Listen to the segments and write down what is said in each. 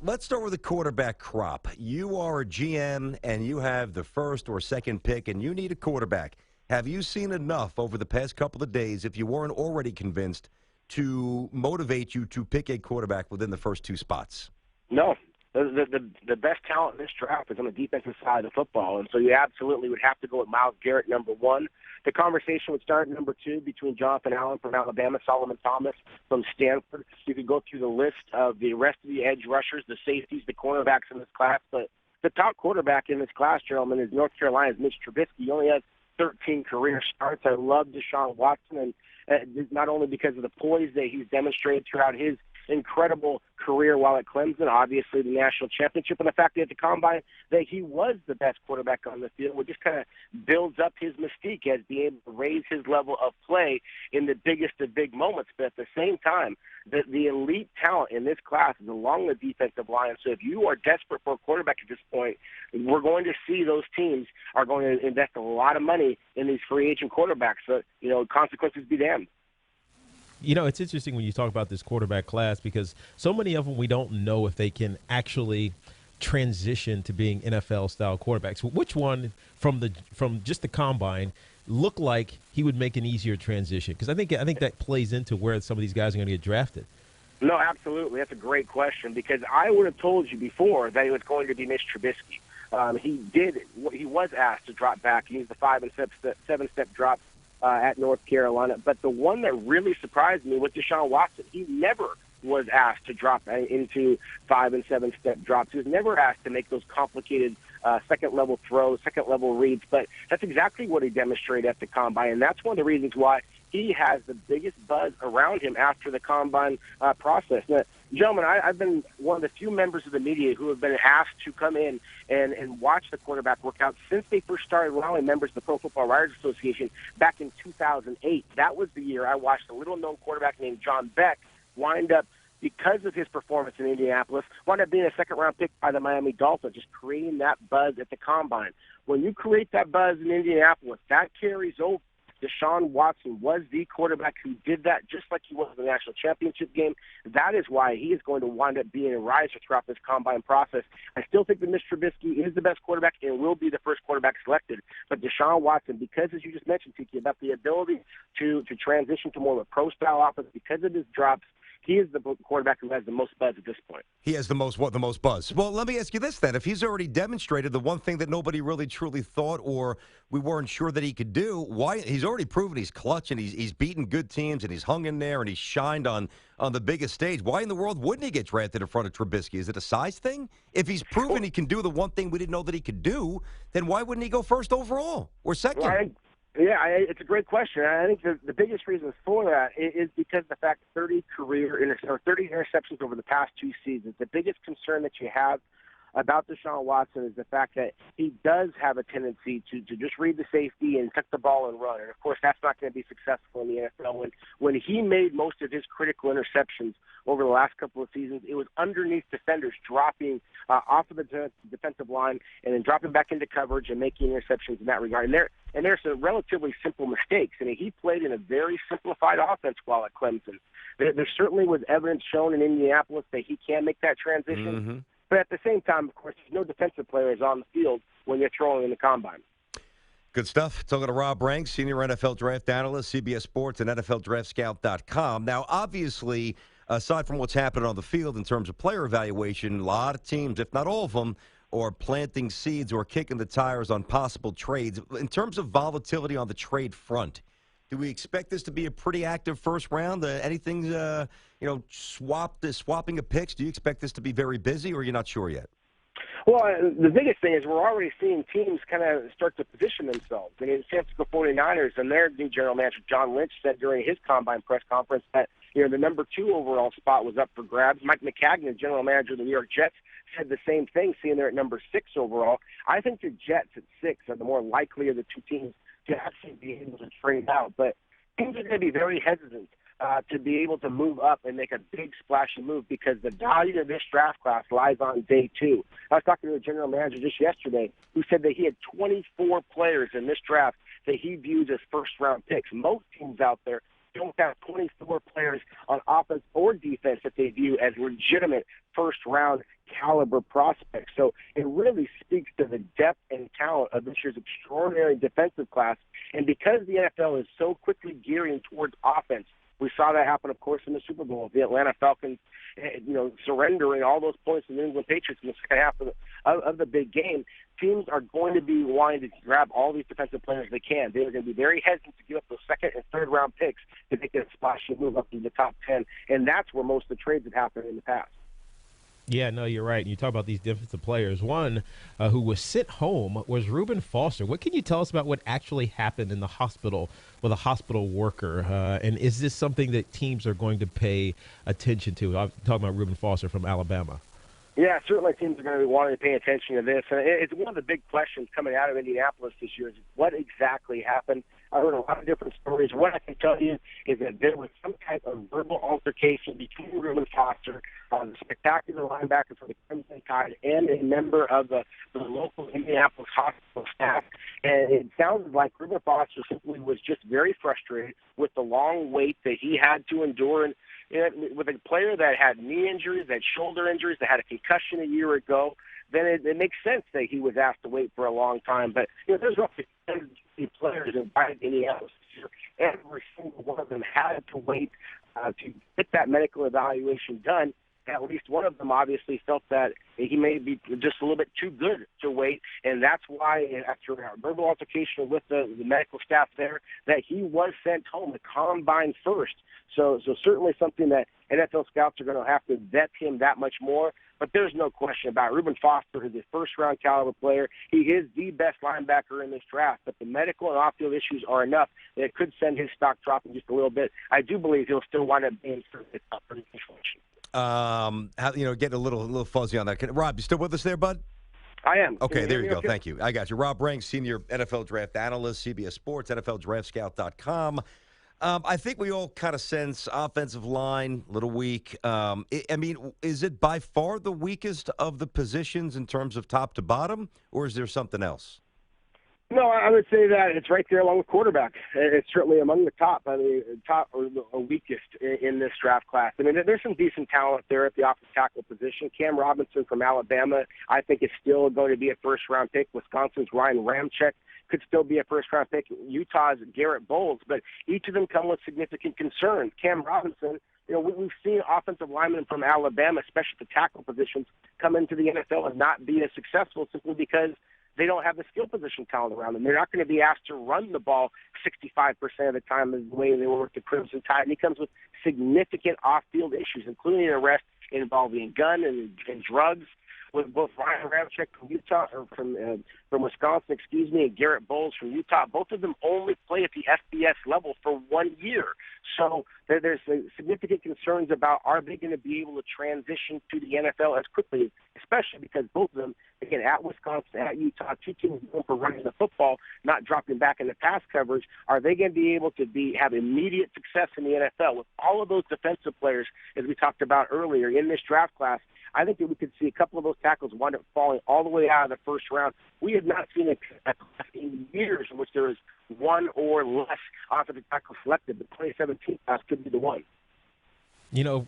let's start with the quarterback crop. You are a GM, and you have the first or second pick, and you need a quarterback. Have you seen enough over the past couple of days, if you weren't already convinced, to motivate you to pick a quarterback within the first two spots? No. The best talent in this draft is on the defensive side of the football, and so you absolutely would have to go with Myles Garrett, number one. The conversation would start at number two between Jonathan Allen from Alabama, Solomon Thomas from Stanford. You could go through the list of the rest of the edge rushers, the safeties, the cornerbacks in this class, but the top quarterback in this class, gentlemen, is North Carolina's Mitch Trubisky. He only has 13 career starts. I love Deshaun Watson, and not only because of the poise that he's demonstrated throughout his incredible career while at Clemson, obviously the national championship, and the fact that at the Combine that he was the best quarterback on the field, which just kind of builds up his mystique as being able to raise his level of play in the biggest of big moments. But at the same time, the elite talent in this class is along the defensive line. So if you are desperate for a quarterback at this point, we're going to see those teams are going to invest a lot of money in these free agent quarterbacks. So, consequences be damned. It's interesting when you talk about this quarterback class because so many of them we don't know if they can actually transition to being NFL-style quarterbacks. Which one from just the Combine looked like he would make an easier transition? Because I think that plays into where some of these guys are going to get drafted. No, absolutely. That's a great question because I would have told you before that it was going to be Mitch Trubisky. He was asked to drop back. He used the 5 and 7-step drop at North Carolina. But the one that really surprised me was Deshaun Watson. He never was asked to drop into 5 and 7-step drops. He was never asked to make those complicated second-level throws, second-level reads. But that's exactly what he demonstrated at the Combine, and that's one of the reasons why he has the biggest buzz around him after the Combine process. Now, gentlemen, I've been one of the few members of the media who have been asked to come in and watch the quarterback workout since they first started allowing members of the Pro Football Writers Association back in 2008. That was the year I watched a little-known quarterback named John Beck wind up, because of his performance in Indianapolis, wound up being a second-round pick by the Miami Dolphins, just creating that buzz at the Combine. When you create that buzz in Indianapolis, that carries over. Deshaun Watson was the quarterback who did that just like he was in the national championship game. That is why he is going to wind up being a riser throughout this Combine process. I still think that Mr. Trubisky is the best quarterback and will be the first quarterback selected. But Deshaun Watson, because, as you just mentioned, Tiki, about the ability to transition to more of a pro-style offense, because of his drops, he is the quarterback who has the most buzz at this point. He has the most buzz? Well, let me ask you this then. If he's already demonstrated the one thing that nobody really truly thought or we weren't sure that he could do, why he's already proven he's clutch and he's beaten good teams and he's hung in there and he's shined on the biggest stage. Why in the world wouldn't he get drafted in front of Trubisky? Is it a size thing? If he's proven he can do the one thing we didn't know that he could do, then why wouldn't he go first overall or second? Right. Yeah, it's a great question. I think the biggest reason for that is because of the fact that 30 interceptions over the past 2 seasons. The biggest concern that you have about Deshaun Watson is the fact that he does have a tendency to just read the safety and tuck the ball and run. And, of course, that's not going to be successful in the NFL. When he made most of his critical interceptions over the last couple of seasons, it was underneath defenders dropping off of the defensive line and then dropping back into coverage and making interceptions in that regard. And there's some relatively simple mistakes. I mean, he played in a very simplified offense while at Clemson. There certainly was evidence shown in Indianapolis that he can make that transition. Mm-hmm. But at the same time, of course, there's no defensive players on the field when you're throwing in the Combine. Good stuff. Talking to Rob Ranks, Senior NFL Draft Analyst, CBS Sports, and NFLDraftScout.com. Now, obviously, aside from what's happening on the field in terms of player evaluation, a lot of teams, if not all of them, are planting seeds or kicking the tires on possible trades. In terms of volatility on the trade front, do we expect this to be a pretty active first round? Anything, swapping of picks? Do you expect this to be very busy, or you're not sure yet? Well, the biggest thing is we're already seeing teams kind of start to position themselves. I mean, the San Francisco 49ers and their new general manager, John Lynch, said during his Combine press conference that, the number 2 overall spot was up for grabs. Mike McCagnon, general manager of the New York Jets, said the same thing, seeing they're at number 6 overall. I think the Jets at 6 are the more likely of the two teams to actually be able to trade out. But teams are going to be very hesitant to be able to move up and make a big splashy move because the value of this draft class lies on day 2. I was talking to a general manager just yesterday who said that he had 24 players in this draft that he views as first-round picks. Most teams out there don't have 24 players on offense or defense that they view as legitimate first-round caliber prospects. So it really speaks to the depth and talent of this year's extraordinary defensive class. And because the NFL is so quickly gearing towards offense, we saw that happen, of course, in the Super Bowl. The Atlanta Falcons, surrendering all those points to the New England Patriots in the second half of the big game. Teams are going to be wanting to grab all these defensive players they can. They're going to be very hesitant to give up those second and third round picks to make that splashy move up to the top 10. And that's where most of the trades have happened in the past. Yeah, no, you're right. You talk about these defensive players. One who was sent home was Reuben Foster. What can you tell us about what actually happened in the hospital with a hospital worker? And is this something that teams are going to pay attention to? I'm talking about Reuben Foster from Alabama. Yeah, certainly teams are going to be wanting to pay attention to this. And it's one of the big questions coming out of Indianapolis this year is what exactly happened. I heard a lot of different stories. What I can tell you is that there was some type of verbal altercation between Reuben Foster, the spectacular linebacker for the Crimson Tide, and a member of the local Indianapolis hospital staff. And it sounded like Reuben Foster simply was just very frustrated with the long wait that he had to endure. And with a player that had knee injuries, that shoulder injuries, that had a concussion a year ago, then it makes sense that he was asked to wait for a long time. But there's roughly 10 players invited to Indianapolis this year. Every single one of them had to wait to get that medical evaluation done. At least one of them obviously felt that he may be just a little bit too good to wait, and that's why, after a verbal altercation with the medical staff there, that he was sent home to combine first. So certainly something that NFL scouts are going to have to vet him that much more. But there's no question about it. Reuben Foster is a first-round caliber player. He is the best linebacker in this draft, but the medical and off-field issues are enough that it could send his stock dropping just a little bit. I do believe he'll still wind up being the top situation. Getting a little fuzzy on that. Rob, you still with us there, bud? I am. Okay, there you go. Okay? Thank you. I got you. Rob Rank, senior NFL draft analyst, CBS Sports, NFLDraftScout.com. I think we all kind of sense offensive line, a little weak. Is it by far the weakest of the positions in terms of top to bottom, or is there something else? No, I would say that it's right there along with quarterback. It's certainly among the top or the weakest in this draft class. I mean, there's some decent talent there at the offensive tackle position. Cam Robinson from Alabama, I think, is still going to be a first-round pick. Wisconsin's Ryan Ramczyk could still be a first-round pick. Utah's Garrett Bowles, but each of them come with significant concerns. Cam Robinson, we've seen offensive linemen from Alabama, especially the tackle positions, come into the NFL and not be as successful simply because they don't have the skill position talent around them. They're not going to be asked to run the ball 65% of the time the way they were with the Crimson Tide. And he comes with significant off-field issues, including an arrest involving gun and drugs. With both Ryan Ramczyk from Utah, or from Wisconsin, and Garrett Bowles from Utah, both of them only play at the FBS level for 1 year. So there's significant concerns about are they going to be able to transition to the NFL as quickly, especially because both of them, again, at Wisconsin, at Utah, two teams known for running the football, not dropping back in the pass coverage. Are they going to be able to have immediate success in the NFL with all of those defensive players, as we talked about earlier, in this draft class? I think that we could see a couple of those tackles wind up falling all the way out of the first round. We have not seen a class in years in which there is one or less offensive tackle selected. The 2017 class could be the one.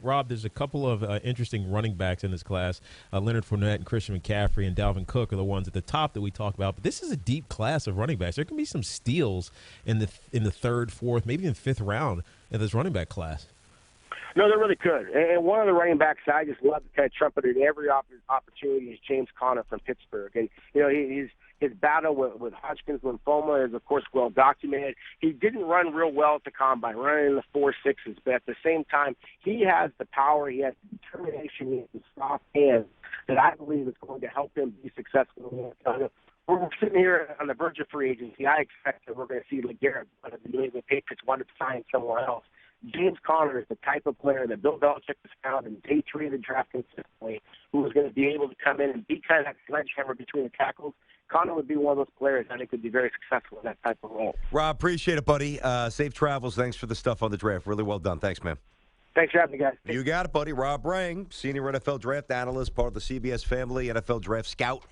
Rob, there's a couple of interesting running backs in this class. Leonard Fournette and Christian McCaffrey and Dalvin Cook are the ones at the top that we talk about. But this is a deep class of running backs. There can be some steals in the third, fourth, maybe even fifth round in this running back class. No, they really could. And one of the running backs I just love to kind of trumpet at every opportunity is James Conner from Pittsburgh. And, his battle with Hodgkin's lymphoma is, of course, well documented. He didn't run real well at the combine, running in the 4.6s, but at the same time, he has the power, he has the determination, he has the soft hands that I believe is going to help him be successful. We're sitting here on the verge of free agency. I expect that we're going to see LeGarrette, but the New England Patriots want to sign somewhere else. James Conner is the type of player that Bill Belichick has found in day three of the draft consistently, who is going to be able to come in and be kind of that sledgehammer between the tackles. Conner would be one of those players I think could be very successful in that type of role. Rob, appreciate it, buddy. Safe travels. Thanks for the stuff on the draft. Really well done. Thanks, man. Thanks for having me, guys. You got it, buddy. Rob Rang, senior NFL draft analyst, part of the CBS family, NFL Draft Scout.com.